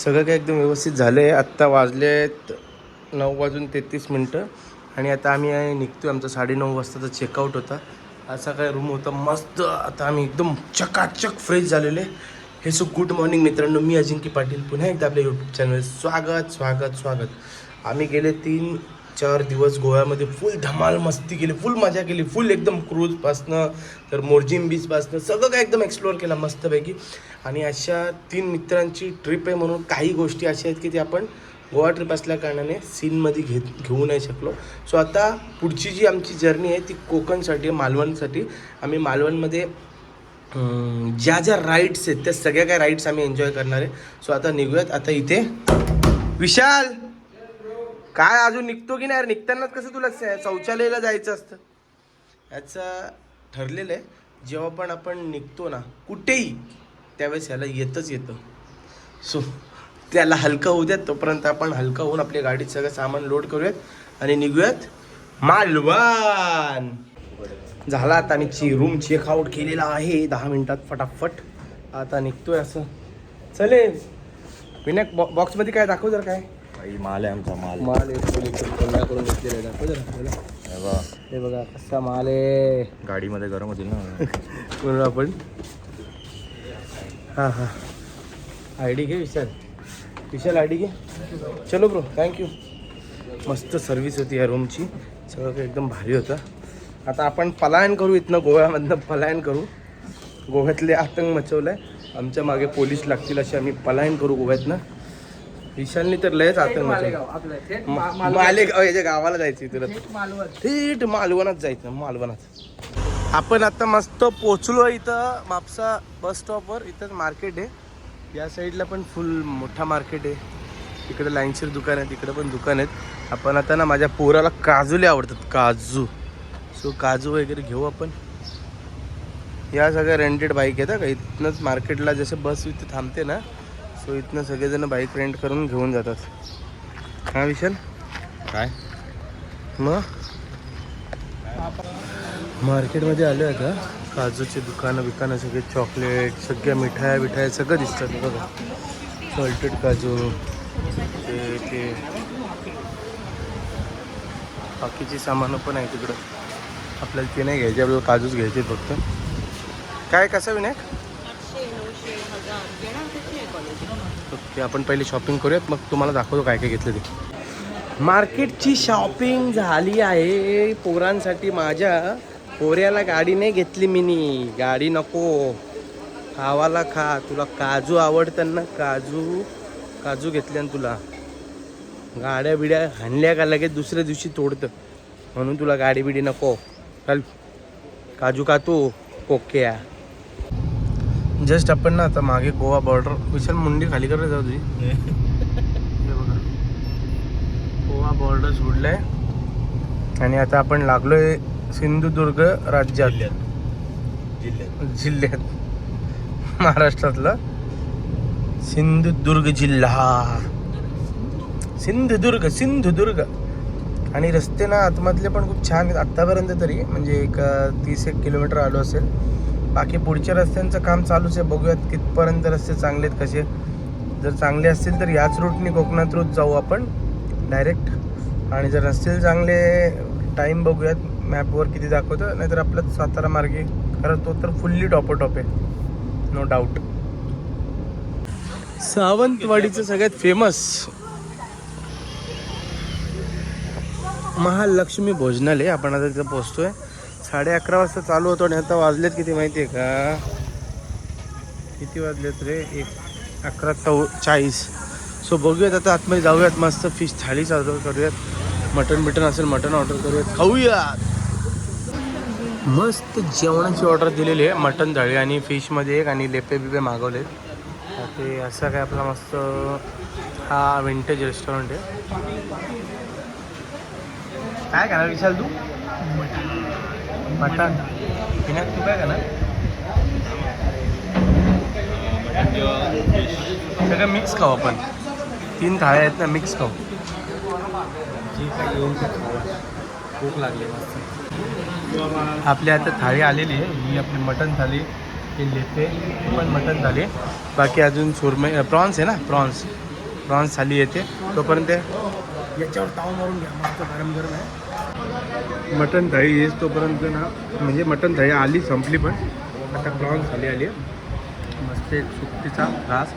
सगळं काही एकदम व्यवस्थित झालं आहे. आत्ता वाजलेत 9:33 आणि आता आम्ही निघतो आहे. आमचा 9:30 वाजताचा चेकआउट होता. असा काय रूम होता मस्त. आता आम्ही एकदम चकाचक फ्रेश झालेले. हे सो गुड मॉर्निंग मित्रांनो, मी अजिंक्य पाटील पुन्हा एकदा आपल्या यूट्यूब चॅनल स्वागत. आम्ही गेले 3-4 दिवस गोव्यामध्ये फुल धमाल मस्ती केली, फुल मजा केली, फुल एकदम क्रूजपासनं तर मोर्जिम बीचपासनं सगळं काय एकदम एक्सप्लोअर केला मस्तपैकी. आणि अशा 3 मित्रांची ट्रिप आहे म्हणून काही गोष्टी अशा आहेत की ते आपण गोवा ट्रिप असल्या कारणाने सीनमध्ये घेऊ नाही शकलो. सो आता पुढची जी आमची जर्नी आहे ती कोकणसाठी, मालवणसाठी. आम्ही मालवणमध्ये ज्या राईड्स आहेत त्या सगळ्या काय राईड्स आम्ही एन्जॉय करणार आहे. सो आता निघूयात. आता इथे विशाल काय अजून निघतो की नाही? निघतानाच कसं तुला शौचालयाला जायचं असतं याचं ठरलेलं आहे. जेव्हा पण आपण निघतो ना कुठेही त्यावेळेस ह्याला येतं. सो त्याला हलका होऊ द्यात, तोपर्यंत आपण हलका होऊन आपल्या गाडीत सगळं सामान लोड करूयात आणि निघूयात मालवण. झाला आता आम्ही रूम चेकआउट केलेला आहे 10 मिनिटात फटाफट. आता निघतोय असं. चले विनायक बॉक्समध्ये काय दाखव जर काय माल आहे आमचा. माल करून घेतलेला आहे. दाखव जर आपल्याला. हे बघा कसा माल आहे. गाडीमध्ये गरम होतील ना म्हणून आपण हां आय डी घे विशाल आय डी घे. चलो ब्रो, थँक्यू. मस्त सर्विस होती या रूमची. सगळं काही एकदम भारी होतं. आता आपण पलायन करू इथनं, गोव्यामधनं पलायन करू. गोव्यातले आतंक मचवलं आहे. आमच्या मागे पोलीस लागतील असे आम्ही पलायन करू गोव्यातनं. विशालनी तर लयच आतंक मचवलं. मालेगाव याच्या गावाला जायचं तुला. थेट मालवणात जायचं. मालवणात आपण आता मस्त पोचलो इथं म्हापसा बस स्टॉपवर. इथंच मार्केट आहे. या साईडला पण फुल मोठा मार्केट आहे. तिकडे लाईनशीर दुकान आहे, तिकडे पण दुकान आहेत. आपण आता ना माझ्या पोराला काजू लय आवडतात, काजू. सो काजू वगैरे घेऊ आपण. या सगळ्या रेंटेड बाईक आहेत का. इथनंच मार्केटला जसं बस इथे थांबते ना, सो इथनं सगळेजण बाईक रेंट करून घेऊन जातात. हा विशाल काय मग मार्केटमध्ये आलो आहे का. काजूचे दुकानं सगळे, चॉकलेट, सगळ्या मिठाया सगळं दिसतात बघा. सॉल्टेड काजू, ते बाकीची सामानं पण आहे तिकडं. आपल्याला ते नाही घ्यायचे, आपल्याला काजूच घ्यायचे फक्त. काय कसं विनायक? ओके, आपण पहिले शॉपिंग करूयात, मग तुम्हाला दाखवतो काय काय घेतलं ते. मार्केटची शॉपिंग झाली आहे पोरांसाठी. माझ्या पोऱ्याला गाडी नाही घेतली मिनी. गाडी नको, खावाला खा. तुला काजू आवडतात ना, काजू घेतल्या तुला. गाड्या बिड्या हाणल्या का लगेच दुसऱ्या दिवशी तोडतं, म्हणून तुला गाडी बिडी नको. चल काजू का तू कोक्या. जस्ट आपण ना आता मागे गोवा बॉर्डर. विशाल मुंडी खाली कर जाऊ तुझी. हे बघा गोवा बॉर्डर सोडलाय आणि आता आपण लागलोय सिंधुदुर्ग जिल्ह्यात महाराष्ट्रातला सिंधुदुर्ग जिल्हा. सिंधुदुर्ग. आणि रस्ते ना आतमधले पण खूप छान आहेत आत्तापर्यंत तरी. म्हणजे एक 30-1 किलोमीटर आलो असेल. बाकी पुढच्या रस्त्यांचं काम चालूच आहे. बघूयात कितपर्यंत रस्ते चांगले आहेत कसे. जर चांगले असतील तर याच रूटने कोकणात रूट जाऊ आपण डायरेक्ट. आणि जर नसतील चांगले टाईम बघूयात मॅपवर किती दाखवतं. नाहीतर आपलं सातारा मार्गे खरं तो तर फुल्ली टॉप आहे, नो डाऊट. सावंतवाडीचं सगळ्यात फेमस महालक्ष्मी भोजनालय. आपण आता तिथं पोहोचतोय. 11:30 वाजता चालू होतो आणि आता वाजलेत किती माहिती आहे का? किती वाजलेत रे? 11:40. सो बघूयात आता आतमध्ये जाऊयात. मस्त फिश थाळीच ऑर्डर करूयात. मटन असेल मटन ऑर्डर करूयात, खाऊयात. मस्त जेवणाची ऑर्डर दिलेली आहे. मटन थाळी आणि फिशमध्ये एक आणि लेपे बिपे मागवले. ते असं काय आपला मस्त हा विंटेज रेस्टॉरंट आहे. काय करणार विशाल तू? मटन पिण्यात तू काय करणार? सगळं मिक्स खाऊ आपण. 3 थाळ्या आहेत ना, मिक्स खाऊ. जी काय येऊन ते खाऊ. भूक लागली मस्त. आपल्या आता थाळी आलेली आहे. ही आपली मटन थाळी, हे लेपे पण मटन थाळी. बाकी अजून सुरमई प्रॉन्स आहे ना, प्रॉन्स प्रॉन्स थाली येते तोपर्यंत याच्यावर ताव मारून घ्या, मस्त गरम गरम आहे. मटन थाळी येस तोपर्यंत ना, म्हणजे मटन थाळी आली संपली, पण आता प्रॉन्स थाली आली आहे. मस्त एक सुट्टीचा घास,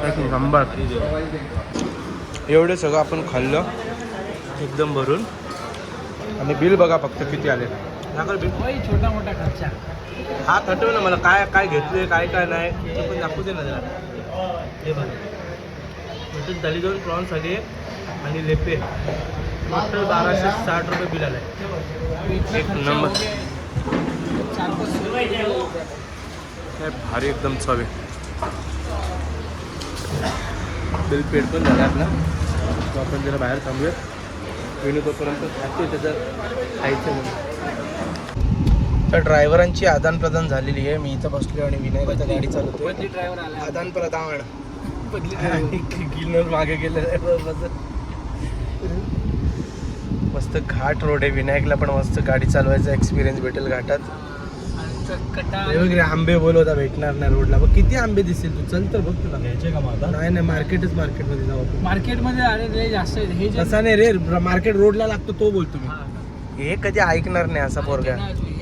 एक नंबर. एवढं सगळं आपण खाल्लं एकदम भरून. आणि बिल बघा फक्त किती आले. दाखव बिल. छोटा मोठा खर्चा. हा थटव ना मला, काय काय घेतले काय काय नाही ते पण दाखवू दे ना जरा. हे बघा, मटन थाली 2 प्रॉन्स आली आणि लेपे, टोटल 1260 रुपये बिल आलं. एक नंबर. काय भारी एकदम चव आहे. बिल पेड पण झालं आपला. तो आपण जरा बाहेर थांबूयात. वेणू तोपर्यंत खातो त्याचं खायचं म्हणून. तर ड्रायव्हरांची आदान प्रदान झालेली आहे. मी इथं बसलो आणि विनायक आता गाडी चालवतोय. ड्रायव्हर आला. आदान प्रदान गिलनर मागे गेलेलं आहे. मस्त घाट रोड आहे. विनायकला पण मस्त गाडी चालवायचा एक्सपिरियन्स भेटेल घाटात. वेगवेगळे आंबे बोलवता भेटणार नाही रोडला. बघ किती आंबे दिसतील. तू चल तर बघ तुला घ्यायचे का माझा. नाही नाही, मार्केटमध्ये जाऊ. मार्केटमध्ये अरे रे जास्त आहे. हे जे तसा नाही रे, मार्केट रोडला लागतो तो बोलतो मी. हे कधी ऐकणार नाही असा पोरगा.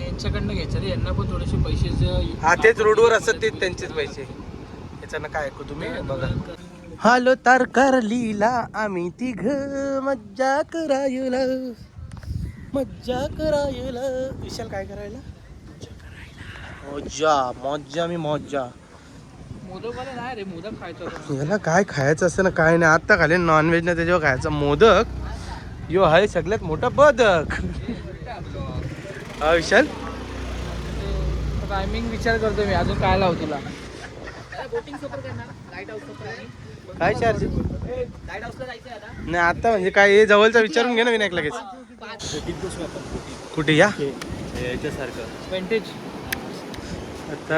यांच्याकडनं घ्यायचं रे, यांना पण थोडेसे पैसे. हा तेच रोडवर असत ते त्यांचेच पैसे. याच्यानं काय ऐकू तुम्ही बघा. हालो तारकार लीला आम्ही तिघ मज्जा करायला, मज्जा करायला. विशाल काय करायला? मज्जा मज्जा मी मज्जा. मोदक वाले नाही रे, मोदक खायचं. याला काय खायचं असतं ना, काय नाही. आत्ता खाली नॉनव्हेज ना त्याच्यावर खायचं मोदक. यो हाय सगळ्यात मोठा बदक. हा विशाल, टायमिंग विचार करतो मी, अजून काय लावू तुला. काय चार्ज नाही आता, म्हणजे काय हे जवळचा विचारून घे ना विनायक लगेच. कुठे या याच्यासारखं वेंटेज. आता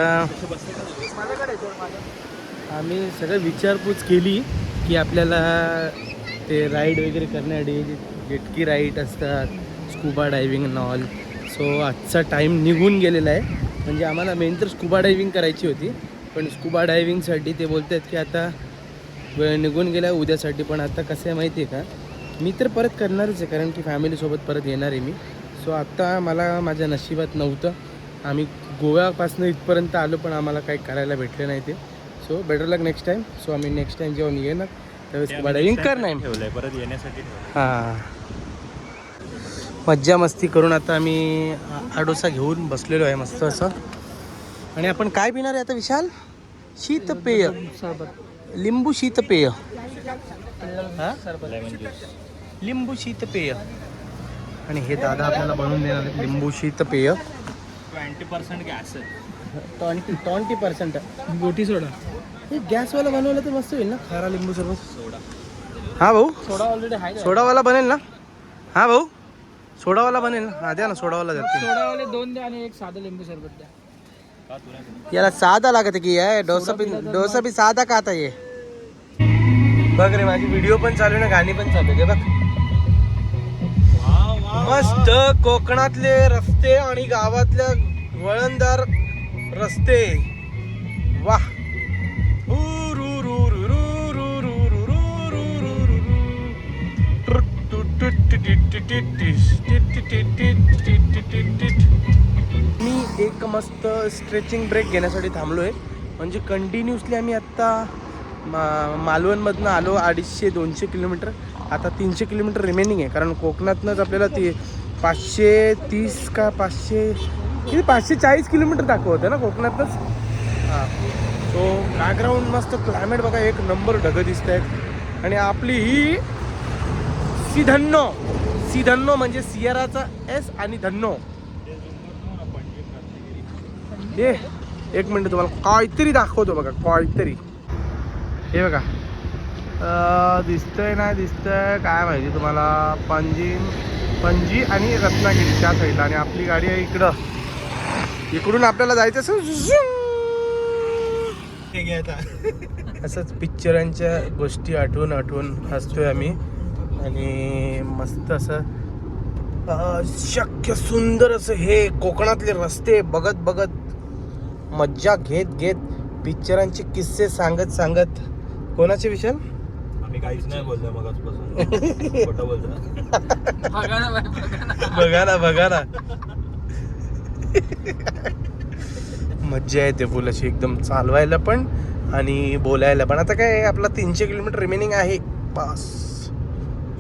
आम्ही सगळं विचारपूस केली की आपल्याला ते राईड वगैरे करण्यासाठी जेटकी राईड असतात, scuba diving and all. So आजचा टाईम निघून गेलेला आहे. म्हणजे आम्हाला मेन तर स्कुबा डायव्हिंग करायची होती, पण स्कुबा डायव्हिंगसाठी ते बोलत आहेत की आता वेळ निघून गेला उद्यासाठी. पण आता कसं आहे माहिती आहे का, मी तर परत करणारच आहे, कारण की फॅमिलीसोबत परत येणार आहे मी. सो आत्ता मला माझ्या नशिबात नव्हतं. आम्ही गोव्यापासून इथपर्यंत आलो, पण आम्हाला काही करायला भेटलं नाही ते. सो बेटर लक नेक्स्ट टाईम. सो आम्ही नेक्स्ट टाईम जेव्हा येणार त्यावेळेस स्कुबा डायव्हिंग करणार ठेवलंय परत येण्यासाठी. हां, मज्जा मस्ती करून आता आम्ही आडोसा घेऊन बसलेलो आहे मस्त असं. आणि आपण काय पिणार आहे आता विशाल? शीतपेय, लिंबू शीतपेय. हां, लेमन ज्यूस. लिंबू शीतपेय. आणि हे दादा आपल्याला बनवून देणार आहेत लिंबू शीतपेय. 20% गॅस. 20% गोटी सोडा. हे गॅसवाला बनवलं तर मस्त होईल ना, खारा लिंबू सरबत. सोडा. हा भाऊ, सोडा ऑलरेडी आहे. सोडावाला बनेल ना? हा भाऊ, सोडावाला बनेल ना? हा द्या ना, सोडावाला द्या. सोडावाले 2 द्या आणि एक साधं लिंबू सरबत द्या. याला साधा लागत की आहे. डोसा भी साधा का आता ये. बघ रे, माझी व्हिडिओ पण चालू आहे ना, गाणी पण चालू आहे. बघ मस्त कोकणातले रस्ते आणि गावातल्या वळणदार रस्ते. वाह. मी एक मस्त स्ट्रेचिंग ब्रेक घेण्यासाठी थांबलो आहे. म्हणजे कंटिन्युअसली आम्ही आत्ता मालवणमधनं आलो 250-200 किलोमीटर. आता 300 किलोमीटर रिमेनिंग आहे, कारण कोकणातनंच आपल्याला ती 530 का 540 किलोमीटर दाखवतं ना कोकणातनंच. हां, सो बॅकग्राऊंड मस्त क्लायमेट बघा, एक नंबर ढगं दिसत आहेत. आणि आपली ही सिधन्नो म्हणजे सियाराचा S आणि धन्नो. हे एक मिनिट तुम्हाला काहीतरी दाखवतो बघा, काहीतरी. हे बघा, दिसतंय नाही दिसतंय काय माहिती तुम्हाला. पणजी आणि रत्नागिरी त्या साईडला. आणि आपली गाडी आहे इकडं. इकडून आपल्याला जायचं असंच पिक्चरांच्या गोष्टी आठवून हसतोय आम्ही. आणि मस्त असं शक्य सुंदर असं हे कोकणातले रस्ते बघत मज्जा घेत पिक्चरांचे किस्से सांगत सांगत कोणाचे विषय आम्ही काहीच नाही बोललो मग आजपासून खोटं बोलतो. बघा ना बाई, बघा ना. बघा ना बघा ना मज्जा येते फुल अशी एकदम चालवायला पण आणि बोलायला पण. आता काय आपला 300 किलोमीटर रिमेनिंग आहे पास.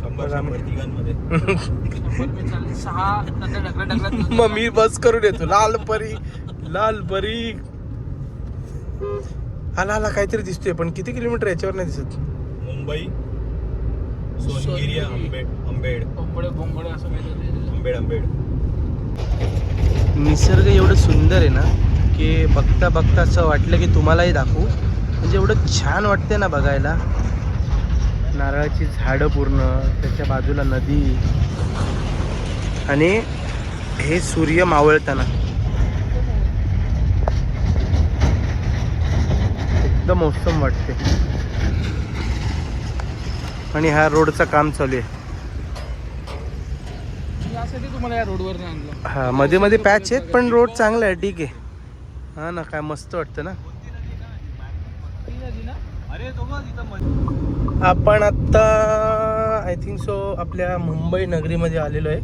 100 तिघांमध्ये 6 नंतर ढकलत मग मी बस करून येतो. लाल परी लाल परी आला आला काहीतरी दिसतोय पण किती किलोमीटर याच्यावर नाही दिसत. मुंबई सोनगिरी आंबेड बोंबडे असं काहीतरी. आंबेड. निसर्ग एवढं सुंदर आहे ना की बघता बघता असं वाटलं की तुम्हालाही दाखवू. म्हणजे एवढं छान वाटते ना बघायला. नारळाची झाडं पूर्ण, त्याच्या बाजूला नदी आणि हे सूर्य मावळताना एकदम मौसम वाटते. आणि हा रोडचं काम चालू आहे. यासाठी तुम्हाला या रोडवर नाही आणलं. हा मध्ये मध्ये पॅच आहेत पण रोड चांगला आहे, ठीक आहे. हा ना, काय मस्त वाटतं ना. अरे तो बघ इथं आपण आत्ता आय थिंक सो आपल्या मुंबई नगरीमध्ये आलेलो आहे.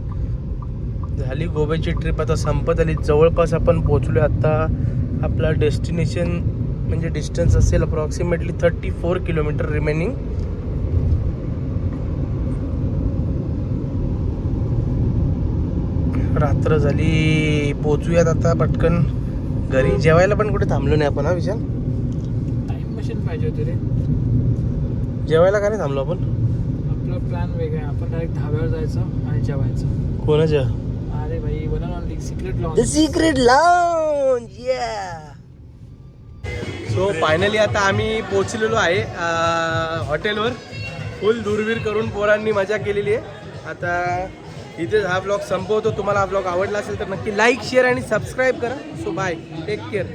झाली गोव्याची ट्रिप आता संपत आली. जवळपास आपण पोचलो आता. आपला डेस्टिनेशन म्हणजे डिस्टन्स असेल अप्रॉक्सिमेटली 34 किलोमीटर रिमेनिंग. रात्र झाली, पोचूयात आता पटकन घरी. जेवायला पण कुठे थांबलो नाही आपण. हा विशाल, टाइम मशीन पाहिजे होती रे. जेवायला का नाही थांबलो आपण? आपला प्लॅन वेगळा आहे. आपण डायरेक्ट धाब्यावर जायचं आणि जेवायचं. कोणाच्या? अरे भाई बनवलं secret the launch. Secret lounge. So finally आता आम्ही पोचलेलो आहे हॉटेलवर. फुल दूरवीर करून पोरांनी मजा केलेली आहे. आता इथेच हा ब्लॉग संपवतो. तुम्हाला हा ब्लॉग आवडला असेल तर नक्की लाईक शेअर आणि सबस्क्राईब करा. So bye, take care.